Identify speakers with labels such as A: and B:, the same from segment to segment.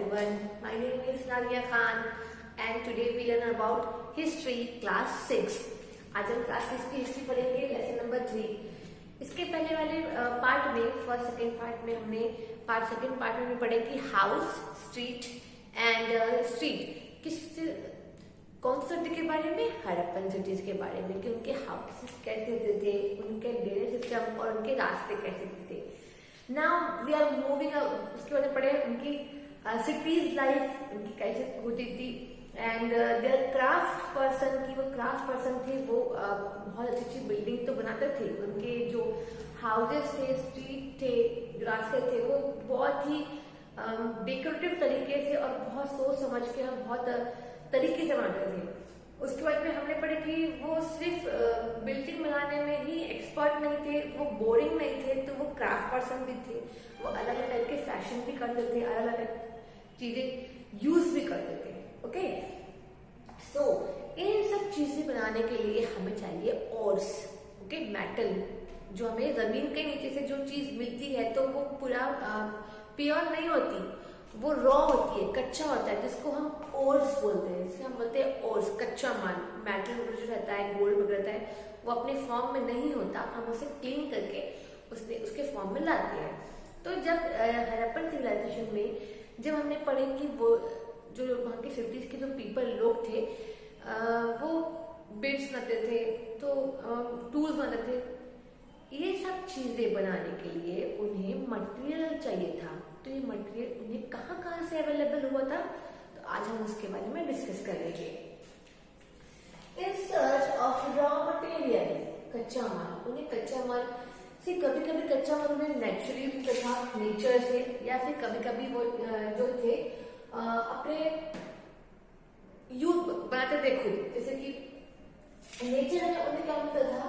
A: everyone. My name is Nadia Khan and today we learn about history class 6. आज हम class 6 की history पढ़ेंगे, lesson number 3। इसके पहले वाले पार्ट में फर्स्ट सेकंड पार्ट में हमने सेकंड पार्ट में पढ़े कि हाउस, स्ट्रीट एंड स्ट्रीट कौन सी सिटी के बारे में, हड़प्पन सिटीज के बारे में, कि उनके हाउसेस कैसे होते थे, उनके ड्रेनेज सिस्टम और उनके रास्ते कैसे होते थे। नाउ वी आर मूविंग, उसके बाद पढ़े उनकी सिटीज लाइफ उनकी कैसे होती थी एंड देयर क्राफ्ट पर्सन की वो क्राफ्ट पर्सन थे, वो बहुत अच्छी अच्छी बिल्डिंग तो बनाते थे। उनके जो हाउसेस थे, स्ट्रीट थे, जो रास्ते थे, वो बहुत ही डेकोरेटिव तरीके से और बहुत सोच समझ के हम बहुत तरीके से बनाते थे। उसके बाद में हमने पढ़े कि वो सिर्फ बिल्डिंग बनाने में ही एक्सपर्ट नहीं थे, वो बोरिंग नहीं थे, तो वो क्राफ्ट पर्सन भी थे। वो अलग अलग टाइप के फैशन भी करते थे, अलग अलग चीजें यूज भी करते थे। ओके, सो इन सब चीजें बनाने के लिए हमें चाहिए ओर्स, ओके, मेटल, जो हमें जमीन के नीचे से जो चीज मिलती है तो वो पूरा प्योर नहीं होती, वो रॉ होती है, कच्चा होता है, जिसको हम ओर्स बोलते हैं। जिसको हम बोलते हैं ओर्स, कच्चा माल। मेटल जो रहता है, गोल्ड वगैरह रहता है, वो अपने फॉर्म में नहीं होता, हम उसे क्लीन करके उसके फॉर्म में लाते हैं। तो जब हड़प्पन सिविलाइजेशन में जब हमने पढ़े कि वो जो वहाँ के सिटीज के जो पीपल लोग थे, वो बेड्स बनाते थे, तो टूल्स बनाते थे। ये सब चीजें बनाने के लिए उन्हें मटेरियल चाहिए था। तो ये मटेरियल उन्हें कहाँ से अवेलेबल हुआ था, तो आज हम उसके बारे में डिस्कस करेंगे। In search of raw material, कच्चा माल, उन्हें कच्चा माल से कभी कभी कच्चा माल उन्हें नेचुरली मिलता था, नेचर से, या फिर कभी कभी वो जो थे अपने यूज बनाते थे खुद। जैसे कि नेचर में उन्हें क्या मिलता था,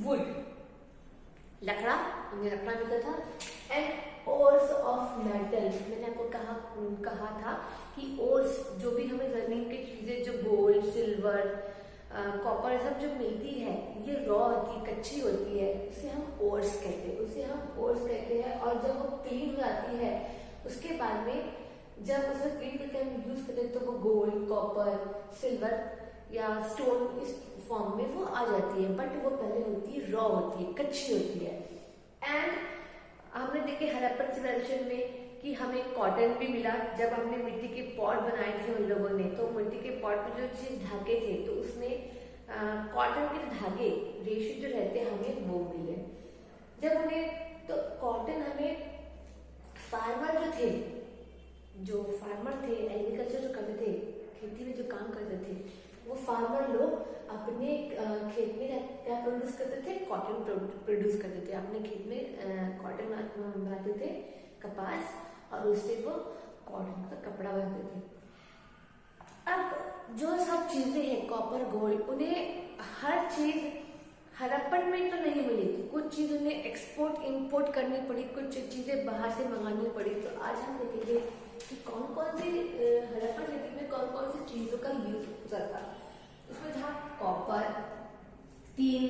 A: वुड, लकड़ा, उन्हें लकड़ा मिलता था। एंड ओर्स ऑफ मेटल, मैंने आपको कहा था कि ओर्स जो भी हमें जमीन की चीजें, जो गोल्ड, सिल्वर, कॉपर सब जो मिलती है, ये रॉ होती है, कच्ची होती है, उसे हम ओर्स कहते हैं। और जब वो क्लीन हो जाती है, उसके बाद में जब उसे क्लीन करके हम यूज करते हैं, तो वो गोल्ड, कॉपर, सिल्वर या स्टोन इस फॉर्म में वो आ जाती है। बट वो पहले होती है रॉ, होती है, कच्ची होती है। एंड हमने देखे हड़प्पन सिविलाइजेशन में कि हमें कॉटन भी मिला। जब हमने मिट्टी के पॉट बनाए थे उन लोगों ने, तो मिट्टी के पॉट में जो चीज धागे थे, तो उसमें कॉटन के धागे, रेशे जो रहते हैं, हमें वो मिले। जब उन्हें, तो कॉटन हमें फार्मर जो थे, एग्रीकल्चर जो करते थे, खेती में जो काम करते थे, वो फार्मर लोग अपने खेत में क्या प्रोड्यूस करते थे, कॉटन प्रोड्यूस करते थे। अपने खेत में कॉटन बनाते थे, कपास, और उससे वो कॉटन का कपड़ा बनाते थे। अब जो सब चीजें हैं, कॉपर, गोल्ड, उन्हें हर चीज हड़प्पन में तो नहीं मिली थी। कुछ चीज उन्हें एक्सपोर्ट इंपोर्ट करनी पड़ी, कुछ चीजें बाहर से मंगानी पड़ी। तो आज हम देखेंगे कि कौन कौन सी हड़प्पन सिटी में कौन कौन सी चीजों का यूज होता था। उसमें था copper, tin,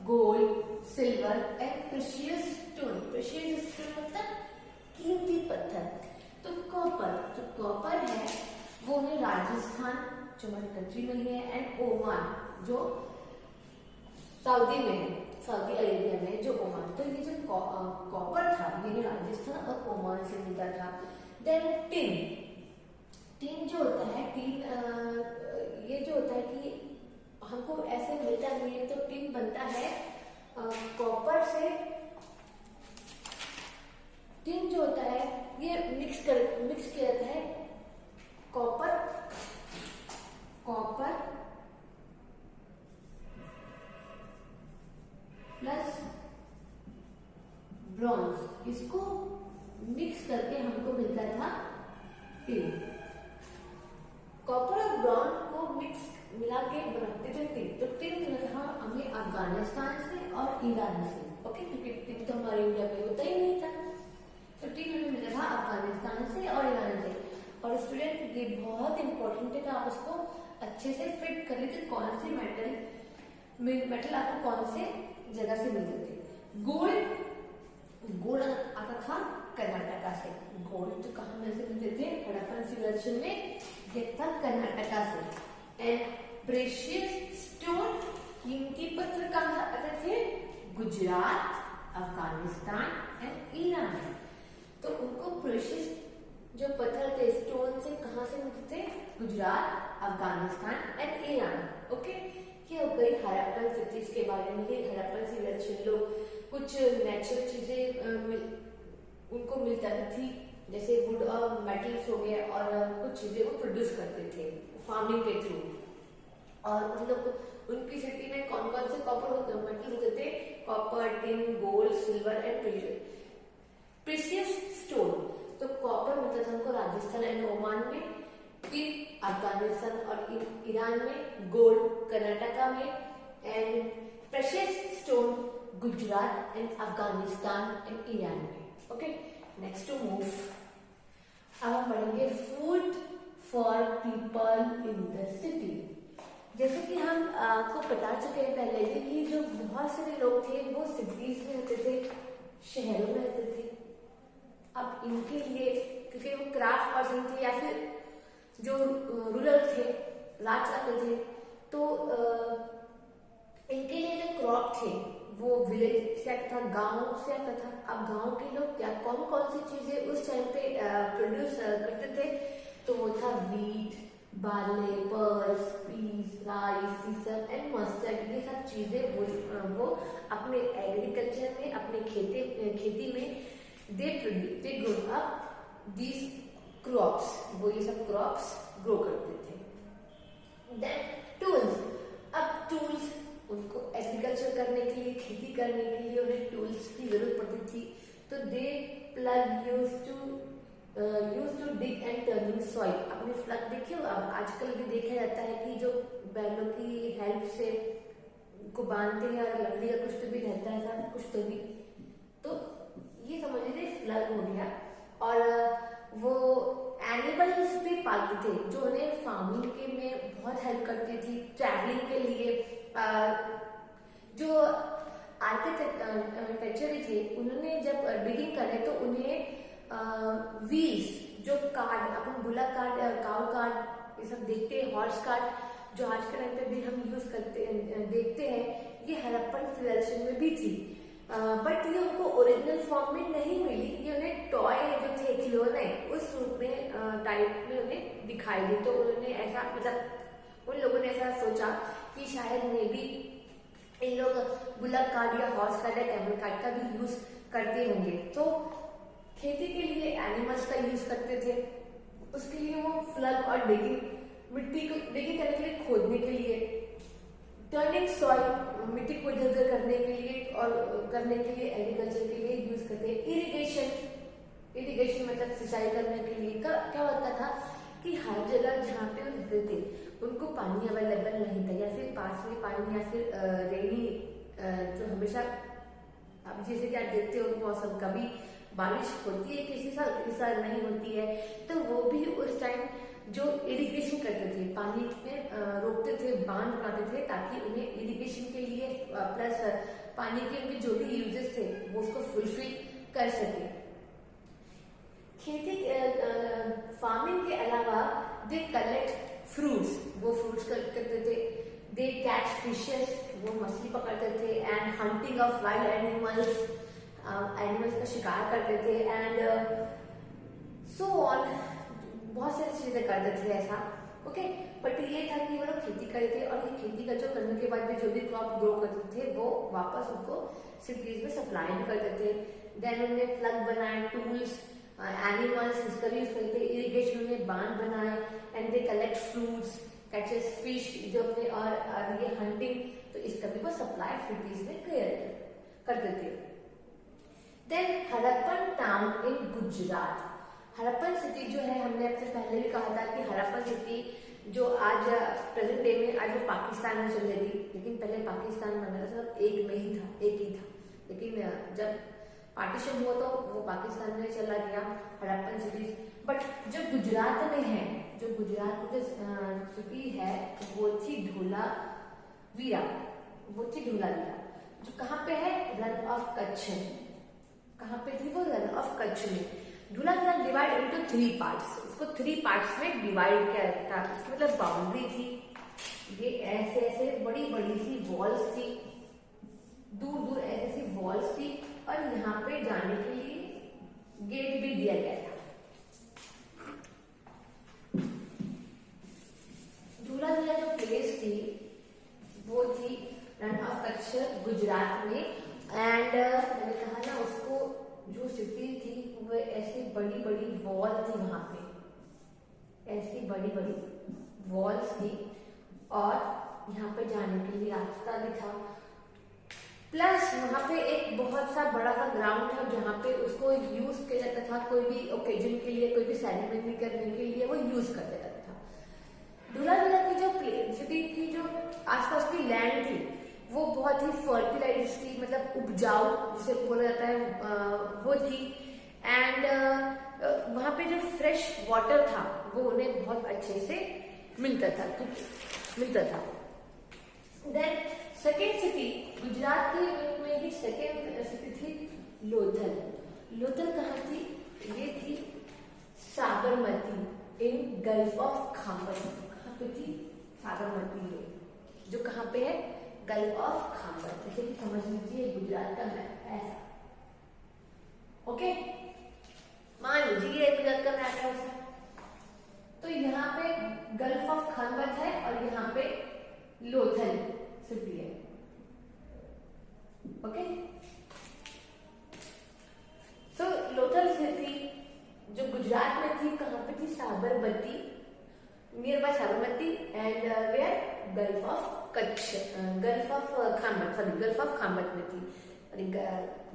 A: gold, silver and precious stone. Precious stone मतलब कीमती पत्थर। तो कॉपर है, वो उन्हें राजस्थान, जो हमारी कंट्री में ही है, एंड ओमान, जो सऊदी में है, सऊदी अरेबिया में जो ओमान। तो ये जो कॉपर था, ये राजस्थान और ओमान से मिलता था। देन टीन जो होता है, ये जो होता है कि हमको ऐसे मिलता नहीं है, तो टीन बनता है कॉपर से। टीन जो होता है, ये मिक्स किया जाता है कॉपर प्लस ब्रॉन्ज, इसको मिक्स करके हमको मिलता था टीन। कॉपर और ब्रॉन्ज को मिला के बनाते थे टीन। तो टीन मिला था हमें अफगानिस्तान से और ईरान से, ओके, क्योंकि टीन तो हमारे इंडिया में होता ही नहीं था। तो टीन हमें मिला था अफगानिस्तान से और ईरान से। और स्टूडेंट, ये बहुत इंपॉर्टेंट है कि आप उसको अच्छे से फिट कर लीजिए, कौन सी मेटल आपको कौन से जगह से मिलते थे। गोल्ड आता था कर्नाटका से। गोल्ड जो कहाँ में से मिलते थे? हड़प्पन सिविलाइजेशन में, ये था कर्नाटका से। एंड प्रेशियस स्टोन, कीमती पत्थर कहाँ आते थे? Gujarat, Afghanistan and Iran. तो उनको प्रेशियस जो पत्थर थे, स्टोन से कहाँ से मिलते थे? Gujarat, Afghanistan and Iran. Okay, ये हो गई हड़प्पन सिटीज के बारे में। ये हड़प्पन सिविलाइजेशन लोग कुछ नेचुरल चीजें उनको मिलता थी, जैसे वुड और मेटल्स हो गए, और कुछ चीजें वो प्रोड्यूस करते थे फार्मिंग के थ्रू। और उन लोग उनकी सिटी में कौन कौन से कॉपर मेटल होते थे? Copper, tin, gold, silver and precious stone. तो कॉपर मिलता था उनको राजस्थान एंड ओमान में, फिर अफगानिस्तान और ईरान में, गोल्ड कर्नाटका में, and precious stone Gujarat and Afghanistan and Iran में। Okay, next to move. अब हम पढ़ेंगे food for people in the city. जैसे कि हम आपको बता चुके हैं पहले ही कि जो बहुत सारे लोग थे वो सिटीज में रहते थे, शहरों में रहते थे। अब इनके लिए, क्योंकि वो क्राफ्ट पर्सन थे या फिर जो रूरल थे, राज करते थे, तो इनके लिए जो क्रॉप थे वो विलेज से आता था, गाँव से आता था। अब गाँव के लोग क्या कौन कौन सी चीजें उस टाइम पे प्रोड्यूस करते थे? तो वो था wheat, barley, pearls, peas, rice, sesame and mustard. ये सब चीजें वो अपने एग्रीकल्चर में, अपने खेती में they grow up these crops. वो ये सब क्रॉप्स ग्रो करते थे। Then tools. अब टूल्स, उनको एग्रीकल्चर करने के लिए, खेती करने के लिए उन्हें टूल्स की जरूरत पड़ती थी। तो they plug use to dig and turning soil. अपने फ्लग देखिए, अब आजकल भी देखा जाता है कि जो बैलों की हेल्प से को बांधते हैं और लकड़ी का कुछ तो भी रहता है, सब कुछ तो भी। तो ये समझ लीजिए फ्लग हो गया। और वो एनिमल्स भी पालते थे जो उन्हें फार्मिंग के में बहुत हेल्प करती थी, ट्रैवलिंग के लिए। जो आर्किटेक्चर थे, उन्होंने जब डिगिंग करे तो उन्हें व्हील्स, जो कार्ड, अपन बुला कार्ड, काउ कार्ड, ये सब देखते हैं, हॉर्स कार्ड जो आज के टाइम पे भी हम यूज करते देखते हैं, ये हड़प्पन सिविलाइजेशन में भी थी। बट ये उनको ओरिजिनल फॉर्म में नहीं मिली। ये उन्हें टॉय जो थे, खिलौने, उस रूप में टाइप में उन्हें दिखाई दी। तो उन्होंने ऐसा, मतलब उन लोगों ने ऐसा सोचा कि शायद मे भी इन लोग बुलक कार्ड या हॉर्स कार्ड या कैमल कार्ड का भी यूज करते होंगे। तो खेती के लिए एनिमल्स का यूज करते थे। उसके लिए वो फ्लग और डिगिंग, मिट्टी को डिगिंग करने के लिए, खोदने के लिए, टर्निंग सॉइल, मिट्टी को इधर उधर करने के लिए, और करने के लिए एग्रीकल्चर के लिए यूज करते हैं। इरिगेशन मतलब सिंचाई करने के लिए। क्या होता था कि हर जगह जहाँ पे वो रहते थे उनको पानी अवेलेबल नहीं था, या फिर पास में पानी, या फिर रेनी, जो हमेशा, अब जैसे कि आप देखते हो मौसम, कभी बारिश होती है किसी साल नहीं होती है। तो वो भी उस टाइम जो इरिगेशन करते थे, पानी में रोकते थे, बांध बनाते थे, ताकि उन्हें इरिगेशन के लिए प्लस पानी के उनके जो भी यूजेस थे वो उसको फुलफिल कर सके। खेती फार्मिंग के अलावा दे कलेक्ट फ्रूट्स, वो फ्रूट्स कलेक्ट करते थे। दे कैच फिशेस, वो मछली पकड़ते थे। And hunting of wild animals, animals का शिकार करते थे। एंड सो ऑन, बहुत सारी चीजें करते थे ऐसा। ओके, बट ये था कि वो लोग खेती करते थे, और ये खेती का जो करने के बाद भी जो भी क्रॉप ग्रो करते थे वो वापस उनको सिटीज में सप्लाई भी करते थे। देन उन्होंने फ्लग बनाए, टूल्स, एनिमल्स इसका भी यूज करते थे। इरिगेशन में बांध बनाए। And they collect fruits, catches fish जो अपने, और ये हंटिंग, तो इसका भी वो सप्लाई सिटीज में करते थे। Then Harappan town in Gujarat. Harappan city जो है, हमने आपसे पहले भी कहा था कि हड़प्पन सिटी जो आज प्रेजेंट डे में, आज वो पाकिस्तान में चल रही, लेकिन पहले पाकिस्तान बना था एक में ही था, एक ही था। लेकिन जब पार्टीशन हुआ तो वो पाकिस्तान में चला गया हड़प्पन सिटी। बट जो गुजरात में है, जो गुजरात में जो सिटी है वो थी धोलावीरा। वो थी धोलावीरा, जो कहाँ पे है? रन ऑफ कच्छ, कहाँ पे थी वो? रण ऑफ कच्छ में। धूलाधरा डिवाइड इनटू 3 पार्ट्स, इसको 3 पार्ट्स में डिवाइड किया था। इसकी मतलब बाउंड्री थी, ये ऐसे ऐसे बड़ी बड़ी सी वॉल्स थी, दूर दूर ऐसी वॉल्स थी, और यहाँ पे जाने के लिए गेट भी दिया गया था। धूलाधरा जो प्लेस थी वो थी रण ऑफ कच्छ, गुजरात में। एंड मैंने कहा ना, उसको जो सिटी थी वो ऐसी बड़ी बड़ी वॉल थी, वहां पे ऐसी बड़ी बड़ी वॉल्स थी, और यहाँ पे जाने के लिए रास्ता भी था। प्लस वहां पे एक बहुत सा बड़ा सा ग्राउंड था जहाँ पे उसको यूज किया जाता था, कोई भी ओकेजन के लिए, कोई भी सेरेमनी करने के लिए वो यूज कर देता था। धूलाधरा की जो सिटी की जो आसपास की लैंड थी वो बहुत ही फर्टिलाइज थी, मतलब उपजाऊ जिसे बोला जाता है वो थी। एंड वहां पे जो फ्रेश वाटर था वो उन्हें बहुत अच्छे से मिलता था। देन सेकेंड सिटी, गुजरात के में ही सेकेंड सिटी थी लोथल। लोथल कहाँ थी? ये थी Sabarmati in gulf of Khambhat. कहाँ पे थी? साबरमती ये जो कहाँ पे है? Gulf of Khambhat. जैसे कि समझ लीजिए गुजरात का मैप ऐसा, ओके, मान लीजिए ये गुजरात का मैप है ऐसा। तो यहाँ पे गल्फ ऑफ खांबर है और यहाँ पे लोथल सिटी है, ओके। तो लोथल सिटी जो गुजरात में थी, कहाँ पे थी? Sabarmati, near by Sabarmati, and where? Gulf of Kutch, gulf of Khambhat, sorry gulf of Khambhat में थी,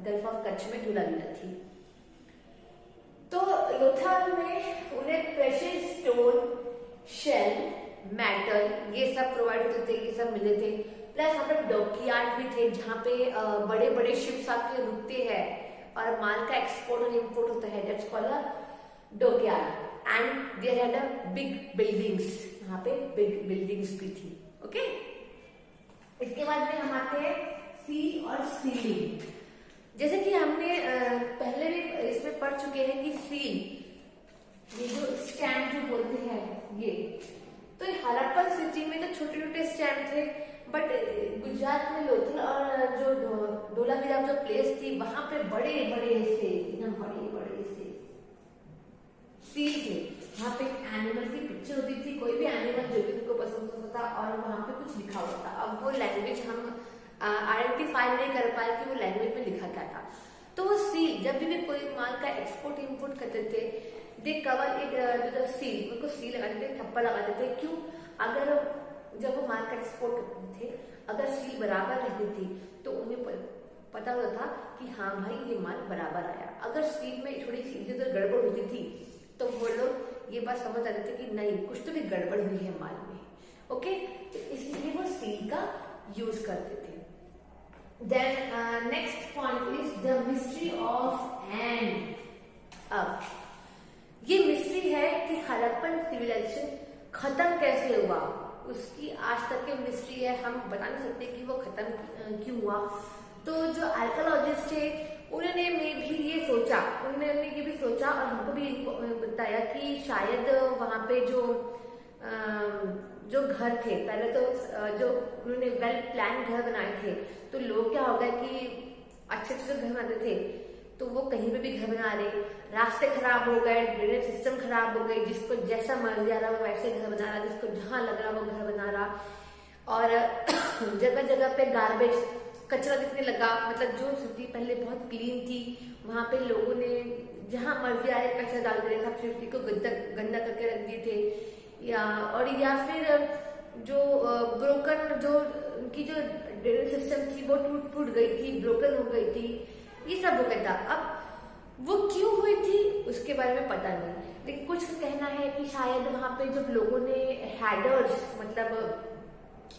A: गल्फ ऑफ कच्छ में धूलाधरा थी। तो लोथल में उन्हें प्रेशियस स्टोन, शेल, मेटल ये सब प्रोवाइड होते थे, ये सब मिले थे। प्लस यहाँ पे डॉकयार्ड भी थे जहाँ पे बड़े बड़े शिप्स आके रुकते हैं और माल का एक्सपोर्ट और इम्पोर्ट होता है, that's called a dockyard. And there had a big buildings, यहाँ पे बिग बिल्डिंग्स भी थी, ओके। इसके बाद में हम आते हैं सील और सीलिंग। जैसे कि हमने पहले भी इसमें पढ़ चुके हैं कि सील, ये जो स्टैम्प जो बोलते हैं ये, तो हड़प्पन सिटी में तो छोटे छोटे स्टैम्प थे, बट गुजरात में लोथल और जो धूलाधरा जो प्लेस थी वहां पे बड़े बड़े से, एकदम बड़े बड़े से सील थे। वहां पे एनिमल की पिक्चर होती थी, कोई भी एनिमल जो भी उनको पसंद होता था, और वहां पे कुछ लिखा होता था। अब वो लैंग्वेज हम आइडेंटिफाई नहीं कर पाए कि वो लैंग्वेज में लिखा क्या था। तो वो सील, जब भी कोई माल का एक्सपोर्ट इम्पोर्ट करते थे, दे कवर इट सील, उनको सील लगाते थे, ठप्पा लगाते थे। क्यों? अगर जब वो माल का एक्सपोर्ट करते थे, अगर सील बराबर रहती थी तो उन्हें पता होता था कि हाँ भाई ये माल बराबर आया। अगर सील में थोड़ी सी इधर गड़बड़ होती थी तो वो लोग ये बात समझ आते थे कि नहीं, कुछ तो भी गड़बड़ हुई है माल में, ओके। तो इसलिए वो सील का यूज करते थे। Then next point is the mystery of end. अब ये मिस्ट्री है कि हड़प्पन सिविलाइजेशन खत्म कैसे हुआ, उसकी आज तक की मिस्ट्री है। हम बता नहीं सकते कि वो खत्म क्यों हुआ। तो जो आर्कियोलॉजिस्ट थे उन्होंने भी ये सोचा, उन्होंने ये भी सोचा और हमको भी बताया कि शायद वहां पे जो घर थे, पहले तो जो उन्होंने वेल प्लान घर बनाए थे, तो लोग क्या हो गए कि अच्छे अच्छे घर बनाते थे तो वो कहीं पे भी घर बना रहे, रास्ते खराब हो गए, ड्रेनेज सिस्टम खराब हो गई, जिसको जैसा मर्जी आ रहा वो वैसे घर बना रहा, जिसको जहां लग रहा वो घर बना रहा। और जगह जगह पे गार्बेज, कचरा दिखने लगा। मतलब जो सिटी पहले बहुत क्लीन थी, वहां पे लोगों ने जहां मर्जी आए कचरा डाल दिया था, सिटी को गंदा करके रख दिए थे। या फिर जो ब्रोकन, जो उनकी जो ड्रेनेज सिस्टम थी वो टूट गई थी, ब्रोकन हो गई थी, ये सब हो गया था। अब वो क्यों हुई थी उसके बारे में पता नहीं, लेकिन कुछ का कहना है कि शायद वहां पे जब लोगों ने हैडर्स, मतलब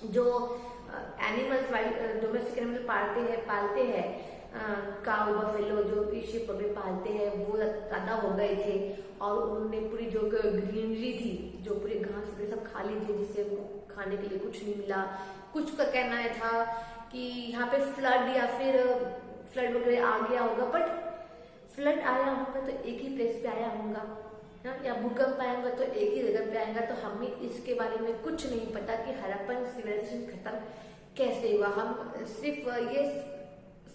A: जो एनिमल्स, डोमेस्टिक एनिमल पालते हैं काऊ, बफेलो, जो भी शिप वगैरह पालते हैं, वो ज्यादा हो गए थे और उन्होंने पूरी जो ग्रीनरी थी, जो पूरी घास वगैरह सब खा ली थी, जिससे उनको खाने के लिए कुछ नहीं मिला। कुछ का कहना था कि यहाँ पे फ्लड या फिर फ्लड वगैरह आ गया होगा, बट फ्लड आया होगा तो एक ही प्लेस पे आया होगा, या भूकंप आएगा तो एक ही जगह पे आएगा। तो हमें इसके बारे में कुछ नहीं पता कि हड़प्पन सिविलाइजेशन खत्म कैसे हुआ। हम सिर्फ ये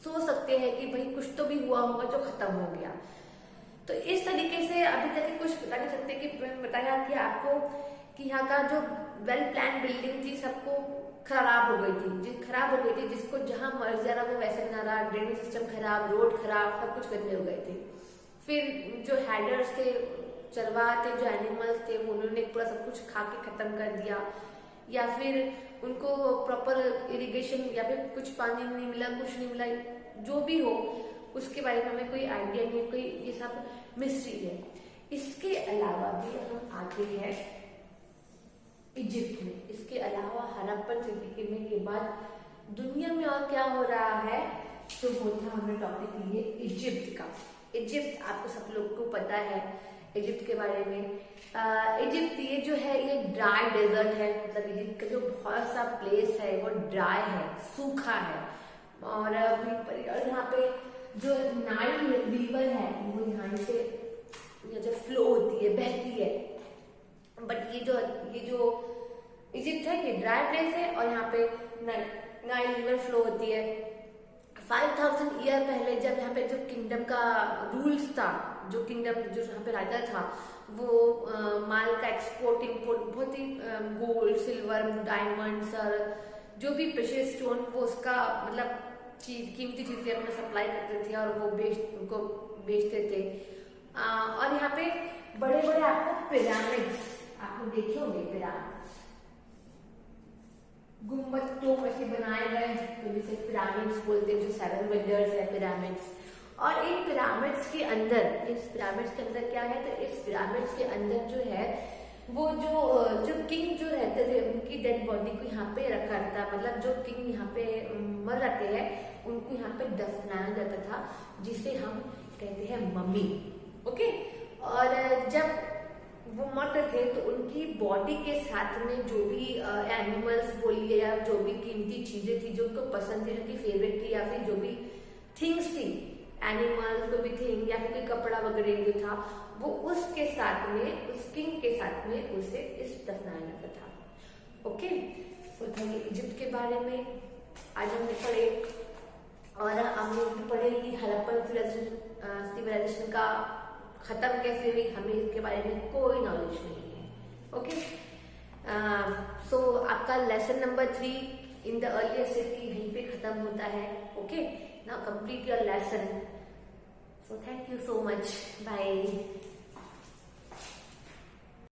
A: सोच सकते हैं कि भाई कुछ तो भी हुआ होगा जो खत्म हो गया। तो इस तरीके से अभी तक कुछ बता नहीं सकते कि बताया कि आपको कि यहाँ का जो वेल प्लान बिल्डिंग थी सबको खराब हो गई थी, जिसको जहां मर्जी आ रहा वो वैसे बना रहा, ड्रेनेज सिस्टम खराब, रोड खराब, सब कुछ गंदे हो गए थे। फिर जो हेडर्स थे, चरवाहा थे, जो एनिमल्स थे, उन्होंने पूरा सब कुछ खा के खत्म कर दिया, या फिर उनको प्रॉपर इरिगेशन या फिर कुछ पानी नहीं मिला, कुछ नहीं मिला, जो भी हो उसके बारे में हमें कोई आइडिया नहीं, कोई ये सब मिस्ट्री है। इसके अलावा भी हम आते हैं इजिप्ट में। इसके अलावा हड़प्पन सिटी में के बाद दुनिया में और क्या हो रहा है, तो वो था हमने टॉपिक लिए इजिप्ट का। इजिप्ट आपको सब लोग को पता है इजिप्ट के बारे में। इजिप्ट ये जो है ये ड्राई डेजर्ट है, मतलब इजिप्ट का जो बहुत सा प्लेस है वो ड्राई है, सूखा है। और यहाँ पे जो नाइल रिवर है वो यहाँ से जो फ्लो होती है, बहती है। बट ये जो इजिप्ट है ये ड्राई प्लेस है और यहाँ पे नाइल रिवर फ्लो होती है। 5000 ईयर पहले जब यहाँ पे जो किंगडम का रूल्स था, जो किंगडम जो यहाँ पे राजा था, वो माल का एक्सपोर्ट इंपोर्ट बहुत ही गोल्ड, सिल्वर, डायमंड्स और जो भी प्रेशियस स्टोन वो उसका मतलब कीमती चीजें अपना सप्लाई करते थे और वो उनको बेचते थे। और यहाँ पे बड़े बड़े आपको पिरामिड्स आपने देखे होंगे, पिरामिड्स गुम्बदों में से बनाए गए तो जिसे पिरामिड्स बोलते हैं, जो 7 वंडर्स है पिरामिड्स। और इन पिरामिड्स के अंदर, इस पिरामिड्स के अंदर क्या है, तो इस पिरामिड्स के अंदर जो है वो जो किंग जो रहते थे उनकी डेड बॉडी को यहाँ पे रखा था, मतलब जो किंग यहाँ पे मर जाते हैं उनको यहाँ पे दफनाया जाता था, जिसे हम कहते हैं मम्मी। ओके, और जब वो मरते थे तो उनकी बॉडी के साथ में जो भी एनिमल्स बोलिए या जो भी कीमती चीजें थी जो उनको पसंद थी, उनकी फेवरेट थी, या फिर जो भी थिंग्स थी, एनिमल कोई भी थिंग या फिर कोई कपड़ा वगैरह जो था, वो उसके साथ में, उस किंग के साथ में उसे इस दफनाया जाता था। ओके, तो था ये इजिप्ट के बारे में आज हमने पढ़े। और हमने पढ़े कि हड़प्पन सिविलाइजेशन का खत्म कैसे हुई, हमें इसके बारे में कोई नॉलेज नहीं है। ओके, सो आपका lesson number 3 in the earlier city यहीं पे खत्म होता है। Okay, now complete your lesson. So thank you so much. Bye.